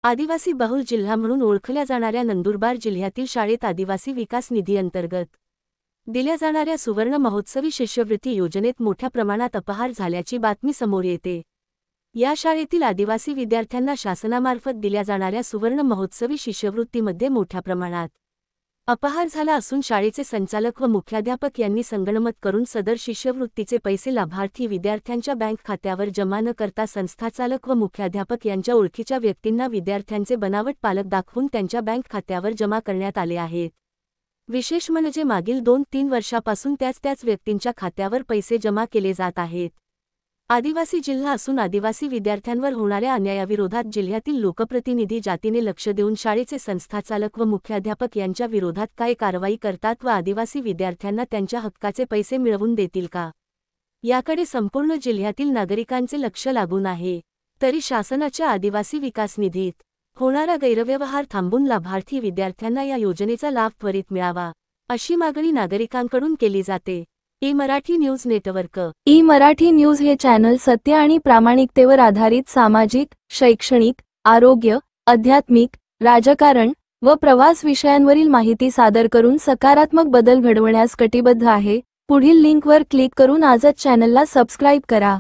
आदिवासी बहुल जिल्हा म्हणून ओळखल्या जाणाऱ्या नंदुरबार जिल्ह्यातील शाळेत आदिवासी विकास निधी अंतर्गत दिल्या जाणाऱ्या सुवर्ण महोत्सवी शिष्यवृत्ती योजनेत मोठ्या प्रमाणात अपहार झाल्याची बातमी समोर येते। या शाळेतील आदिवासी विद्यार्थ्यांना शासनामार्फत दिल्या जाणाऱ्या सुवर्ण महोत्सवी शिष्यवृत्तीमध्ये मोठ्या प्रमाणात अपहार झाला असून शाळेचे संचालक व मुख्याध्यापक यांनी संगनमत करून सदर शिष्यवृत्तीचे पैसे लाभार्थी विद्यार्थ्यांच्या बँक खात्यावर जमा न करता संस्थाचालक व मुख्याध्यापक यांच्या ओळखीच्या व्यक्तींना विद्यार्थ्यांचे बनावट पालक दाखवून त्यांच्या बँक खात्यावर जमा करण्यात आले आहेत। विशेष म्हणजे मागील 2-3 वर्षापासून त्याच व्यक्तींच्या खात्यावर पैसे जमा केले जात आहेत। आदिवासी जिल्हा असून आदिवासी विद्यार्थ्यांवर होणाऱ्या अन्यायाविरोधात जिल्ह्यातील लोकप्रतिनिधी जातीने लक्ष देऊन शाळेचे संस्थाचालक व मुख्याध्यापक यांच्या विरोधात काय कारवाई करतात व आदिवासी विद्यार्थ्यांना त्यांच्या हक्काचे पैसे मिळवून देतील का, याकडे संपूर्ण जिल्ह्यातील नागरिकांचे लक्ष लागून आहे। तरी शासनाच्या आदिवासी विकास निधीत होणारा गैरव्यवहार थांबून लाभार्थी विद्यार्थ्यांना या योजनेचा लाभ त्वरित मिळावा, अशी मागणी नागरिकांकडून केली जाते। ई-मराठी न्यूज नेटवर्क। ई-मराठी न्यूज हे चॅनल सत्य आणि प्रामाणिकतेवर आधारित सामाजिक, शैक्षणिक, आरोग्य, आध्यात्मिक, राजकारण व प्रवास विषयांवरील माहिती सादर करून सकारात्मक बदल घडवण्यास कटिबद्ध आहे। पुढील लिंकवर क्लिक करून आजच चॅनलला सबस्क्राइब करा।